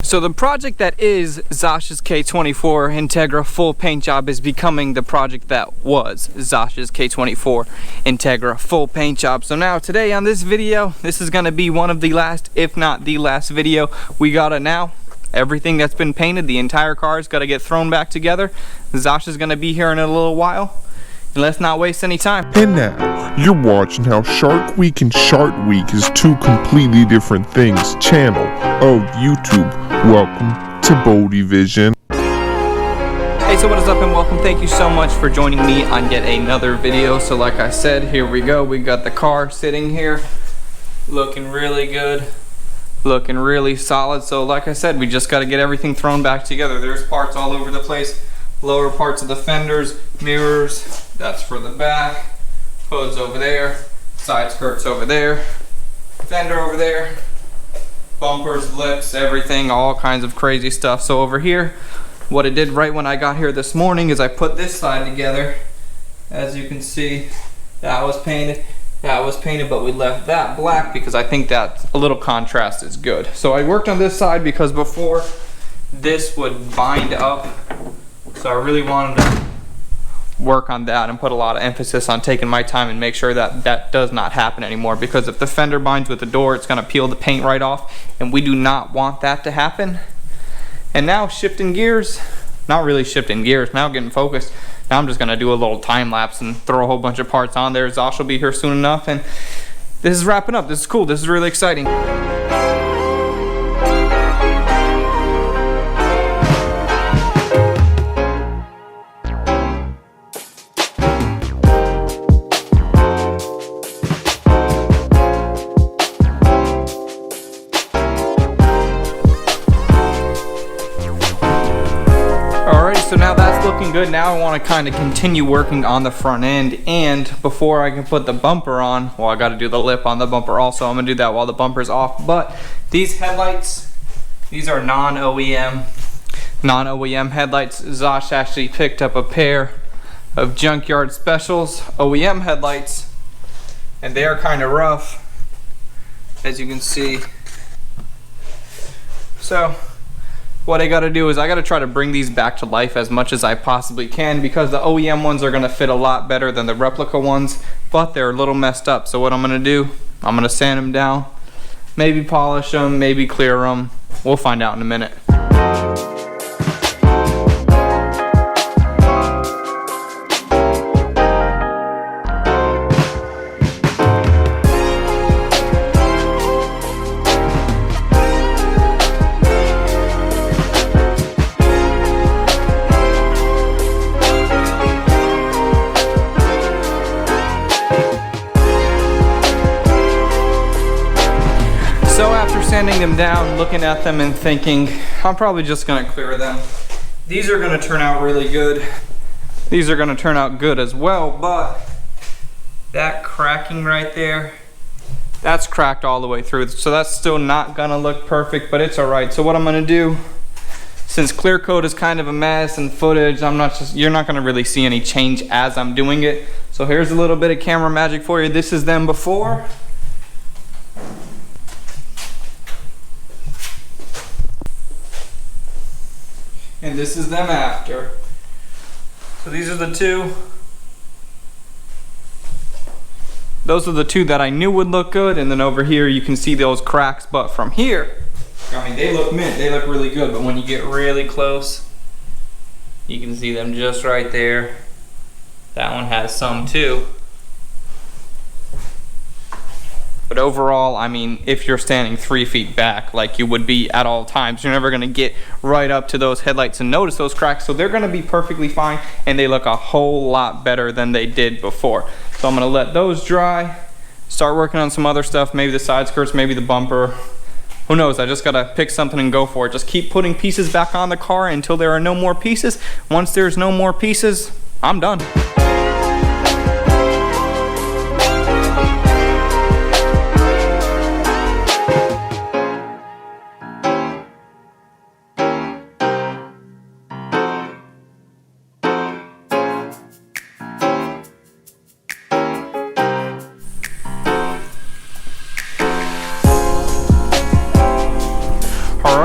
So the project that is Zosh's K24 Integra full paint job is becoming the project that was Zosh's K24 Integra full paint job. So now today on this video, this is gonna be one of the last, if not the last video. We gotta now, everything that's been painted, the entire car's gotta get thrown back together. Zosh is gonna be here in a little while. And let's not waste any time. And now, you're watching how Shark Week and Shark Week is two completely different things channel of YouTube. Welcome to Bodie Vision. Hey, so what is up and welcome. Thank you so much for joining me on yet another video. So like I said, here we go. We got the car sitting here looking really good, looking really solid. So like I said, we just got to get everything thrown back together. There's parts all over the place. Lower parts of the fenders, mirrors, that's for the back, hoods over there, side skirts over there, fender over there, bumpers, lips, everything, all kinds of crazy stuff. So over here, what I did right when I got here this morning is I put this side together. As you can see, that was painted, but we left that black because I think that a little contrast is good. So I worked on this side because before this would bind up. So I really wanted to work on that and put a lot of emphasis on taking my time and make sure that that does not happen anymore, because if the fender binds with the door, it's going to peel the paint right off, and we do not want that to happen. And now shifting gears, not really shifting gears, now getting focused. Now I'm just going to do a little time lapse and throw a whole bunch of parts on there. Zosh will be here soon enough, and this is wrapping up. This is cool. This is really exciting. So now that's looking good. Now I want to kind of continue working on the front end, and before I can put the bumper on, well, I got to do the lip on the bumper also. I'm gonna do that while the bumper's off. But these headlights, these are non-OEM headlights. Zosh actually picked up a pair of Junkyard Specials OEM headlights, and they are kind of rough, as you can see. So what I gotta do is I gotta try to bring these back to life as much as I possibly can, because the OEM ones are gonna fit a lot better than the replica ones, but they're a little messed up. So what I'm gonna do, I'm gonna sand them down, maybe polish them, maybe clear them. We'll find out in a minute. Sanding them down, looking at them and thinking, I'm probably just gonna clear them. These are gonna turn out really good. These are gonna turn out good as well, but that cracking right there, that's cracked all the way through. So that's still not gonna look perfect, but it's all right. So what I'm gonna do, since clear coat is kind of a mess and footage, you're not gonna really see any change as I'm doing it. So here's a little bit of camera magic for you. This is them before. And this is them after. So these are the two. Those are the two that I knew would look good. And then over here you can see those cracks. But from here, I mean, they look mint. They look really good. But when you get really close, you can see them just right there. That one has some too. But overall, I mean, if you're standing 3 feet back like you would be at all times, you're never gonna get right up to those headlights and notice those cracks. So they're gonna be perfectly fine, and they look a whole lot better than they did before. So I'm gonna let those dry, start working on some other stuff, maybe the side skirts, maybe the bumper. Who knows, I just gotta pick something and go for it. Just keep putting pieces back on the car until there are no more pieces. Once there's no more pieces, I'm done.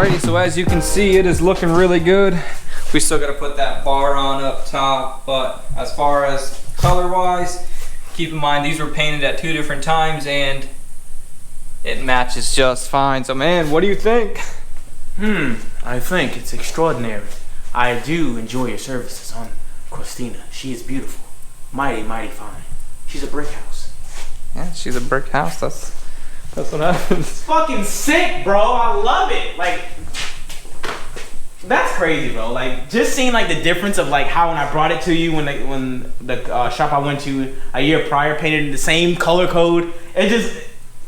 Alrighty, so as you can see, it is looking really good. We still gotta put that bar on up top, but as far as color wise, keep in mind these were painted at 2 different times and it matches just fine. So man, what do you think? I think it's extraordinary. I do enjoy your services on Christina. She is beautiful. Mighty, mighty fine. She's a brick house. Yeah, she's a brick house. That's what happens. Fucking sick, bro. I love it. Like, that's crazy, bro. Like, just seeing like the difference of like how when I brought it to you when the shop I went to a year prior painted the same color code. It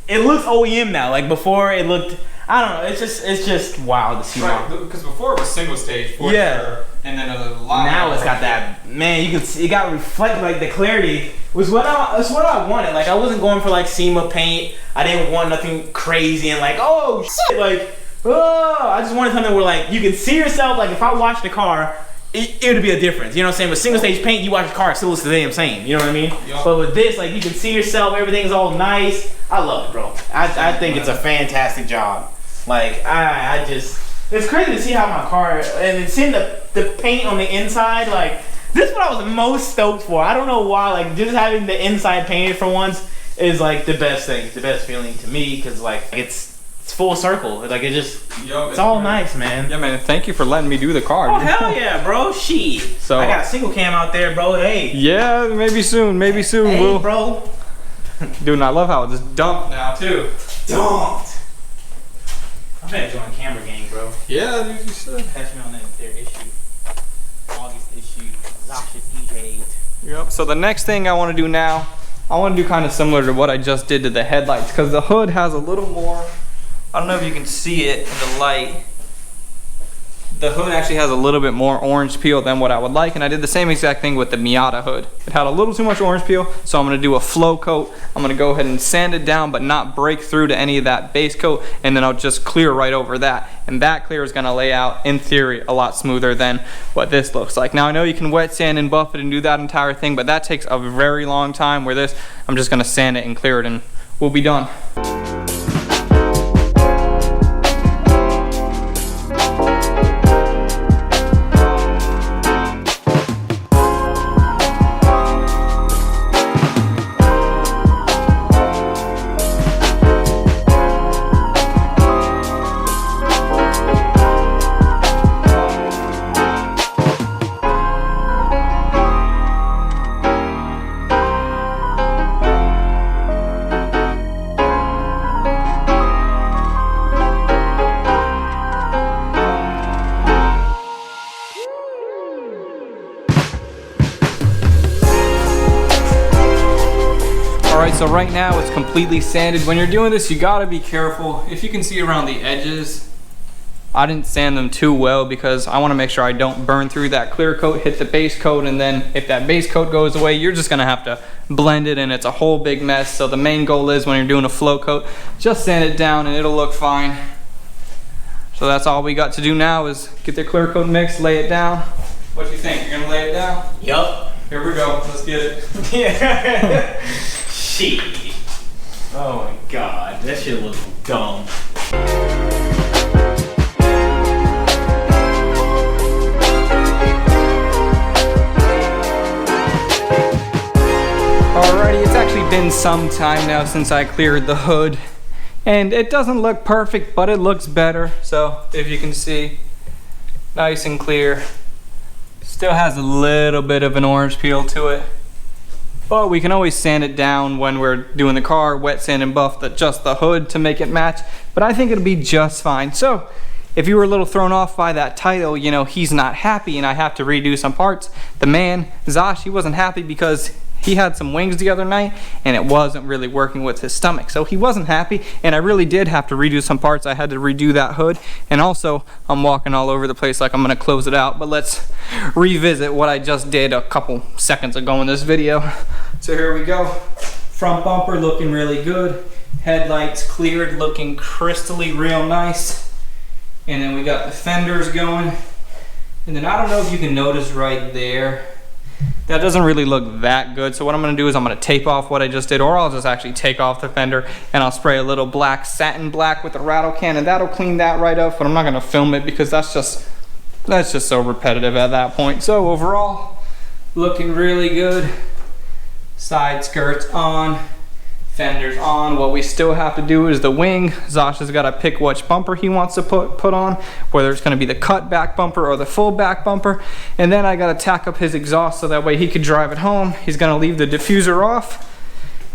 looks OEM now. Like before, it looked. I don't know. It's just wild to see. Right, because before it was single stage. Yeah. Sure, and then a lot. Now it's got that. Man, you can see it got reflected. Like the clarity was what I wanted. Like I wasn't going for like SEMA paint. I didn't want nothing crazy and like oh shit. Like oh, I just wanted something where like you can see yourself. Like if I watch the car, it would be a difference. You know what I'm saying? With single stage paint, you watch the car, it still looks the damn same. You know what I mean? Yep. But with this, like you can see yourself. Everything's all nice. I love it, bro. I think it's a fantastic job. Like I just, it's crazy to see how my car and seeing the paint on the inside. Like this is what I was most stoked for. I don't know why. Like just having the inside painted for once is like the best thing, the best feeling to me because like it's full circle. Like it just, it's all nice, man. Yeah, man. Thank you for letting me do the car. Oh hell yeah, bro. Shit. So I got a single cam out there, bro. Hey. Yeah, maybe soon. Maybe soon. Hey, bro. Dude, and I love how it's dumped now too. Dumped. I'm gonna join Camera Gang, bro. Yeah, dude, you should. Catch me on their issue. August issue. Zosh DJ. Yep. So the next thing I want to do now, I want to do kind of similar to what I just did to the headlights, because the hood has a little more. I don't know if you can see it in the light. The hood actually has a little bit more orange peel than what I would like, and I did the same exact thing with the Miata hood. It had a little too much orange peel, so I'm going to do a flow coat. I'm going to go ahead and sand it down but not break through to any of that base coat, and then I'll just clear right over that. And that clear is going to lay out, in theory, a lot smoother than what this looks like. Now I know you can wet sand and buff it and do that entire thing, but that takes a very long time, where this, I'm just going to sand it and clear it and we'll be done. So right now it's completely sanded. When you're doing this, you gotta be careful. If you can see around the edges, I didn't sand them too well because I wanna make sure I don't burn through that clear coat, hit the base coat, and then if that base coat goes away, you're just gonna have to blend it and it's a whole big mess. So the main goal is when you're doing a flow coat, just sand it down and it'll look fine. So that's all we got to do now is get the clear coat mixed, lay it down. What do you think? You're gonna lay it down? Yup. Here we go, let's get it. Yeah. Shit. Oh my god, that shit looks dumb. Alrighty, it's actually been some time now since I cleared the hood, and it doesn't look perfect, but it looks better. So if you can see, nice and clear. Still has a little bit of an orange peel to it, but we can always sand it down when we're doing the car, wet sand and buff just the hood to make it match, but I think it'll be just fine. So if you were a little thrown off by that title, you know, he's not happy and I have to redo some parts. The man, Zosh, he wasn't happy because he had some wings the other night and it wasn't really working with his stomach. So he wasn't happy and I really did have to redo some parts. I had to redo that hood, and also I'm walking all over the place like I'm gonna close it out, but let's revisit what I just did a couple seconds ago in this video. So here we go. Front bumper looking really good. Headlights cleared, looking crystally real nice. And then we got the fenders going. And then I don't know if you can notice right there, that doesn't really look that good. So what I'm gonna do is I'm gonna tape off what I just did, or I'll just actually take off the fender and I'll spray a little black, satin black with a rattle can, and that'll clean that right up, but I'm not gonna film it because that's just so repetitive at that point. So overall, looking really good. Side skirts on, fenders on. What we still have to do is the wing. Zosh has got to pick which bumper he wants to put on, whether it's going to be the cut back bumper or the full back bumper. And then I got to tack up his exhaust so that way he could drive it home. He's going to leave the diffuser off.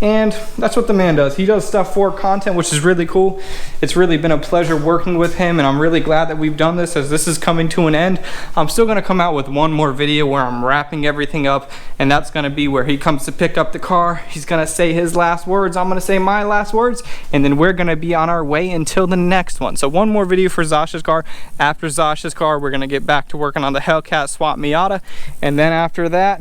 And that's what the man does. He does stuff for content, which is really cool. It's really been a pleasure working with him, and I'm really glad that we've done this, as this is coming to an end. I'm still gonna come out with one more video where I'm wrapping everything up, and that's gonna be where he comes to pick up the car. He's gonna say his last words, I'm gonna say my last words, and then we're gonna be on our way until the next one. So one more video for Zosh's car. After Zosh's car, we're gonna get back to working on the Hellcat Swap Miata, and then after that,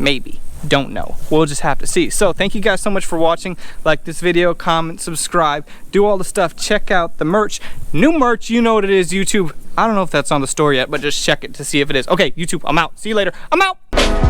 maybe, don't know, we'll just have to see. So thank you guys so much for watching. Like this video, comment, subscribe, do all the stuff. Check out the merch, new merch. You know what it is, YouTube. I don't know if that's on the store yet, but just check it to see if it is. Okay, YouTube, I'm out. See you later. I'm out.